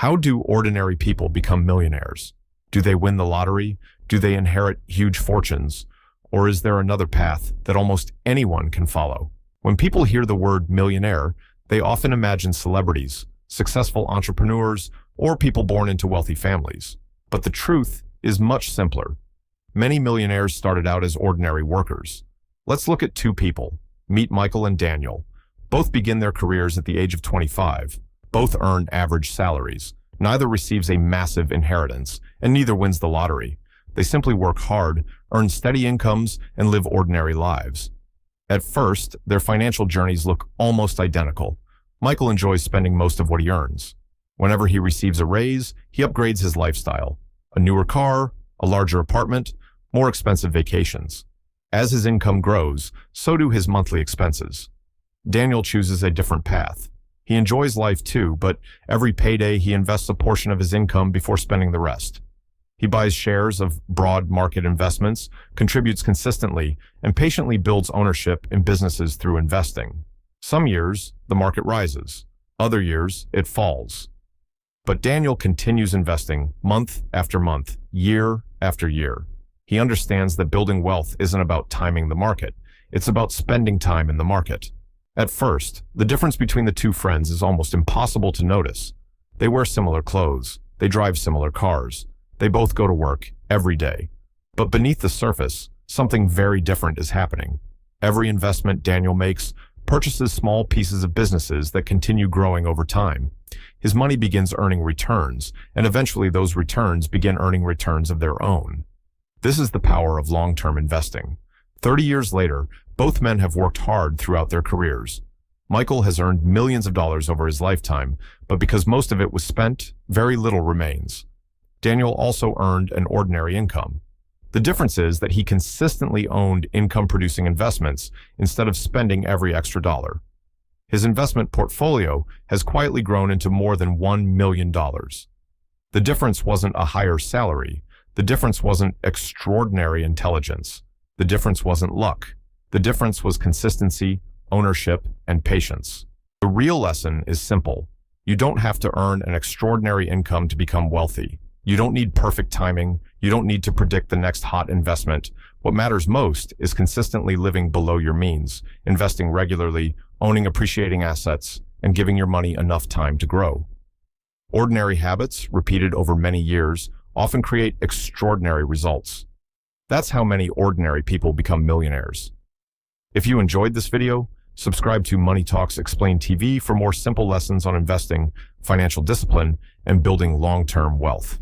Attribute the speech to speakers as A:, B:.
A: How do ordinary people become millionaires? Do they win the lottery? Do they inherit huge fortunes? Or is there another path that almost anyone can follow? When people hear the word millionaire, they often imagine celebrities, successful entrepreneurs, or people born into wealthy families. But the truth is much simpler. Many millionaires started out as ordinary workers. Let's look at two people. Meet Michael and Daniel. Both begin their careers at the age of 25. Both earn average salaries. Neither receives a massive inheritance, and neither wins the lottery. They simply work hard, earn steady incomes, and live ordinary lives. At first, their financial journeys look almost identical. Michael enjoys spending most of what he earns. Whenever he receives a raise, he upgrades his lifestyle. A newer car, a larger apartment, more expensive vacations. As his income grows, so do his monthly expenses. Daniel chooses a different path. He enjoys life too, but every payday he invests a portion of his income before spending the rest. He buys shares of broad market investments, contributes consistently, and patiently builds ownership in businesses through investing. Some years, the market rises. Other years, it falls. But Daniel continues investing month after month, year after year. He understands that building wealth isn't about timing the market. It's about spending time in the market. At first, the difference between the two friends is almost impossible to notice. They wear similar clothes. They drive similar cars. They both go to work every day. But beneath the surface, something very different is happening. Every investment Daniel makes purchases small pieces of businesses that continue growing over time. His money begins earning returns, and eventually those returns begin earning returns of their own. This is the power of long-term investing. 30 years later, both men have worked hard throughout their careers. Michael has earned millions of dollars over his lifetime, but because most of it was spent, very little remains. Daniel also earned an ordinary income. The difference is that he consistently owned income-producing investments instead of spending every extra dollar. His investment portfolio has quietly grown into more than $1 million. The difference wasn't a higher salary. The difference wasn't extraordinary intelligence. The difference wasn't luck. The difference was consistency, ownership, and patience. The real lesson is simple. You don't have to earn an extraordinary income to become wealthy. You don't need perfect timing. You don't need to predict the next hot investment. What matters most is consistently living below your means, investing regularly, owning appreciating assets, and giving your money enough time to grow. Ordinary habits, repeated over many years, often create extraordinary results. That's how many ordinary people become millionaires. If you enjoyed this video, subscribe to Money Talks Explained TV for more simple lessons on investing, financial discipline, and building long-term wealth.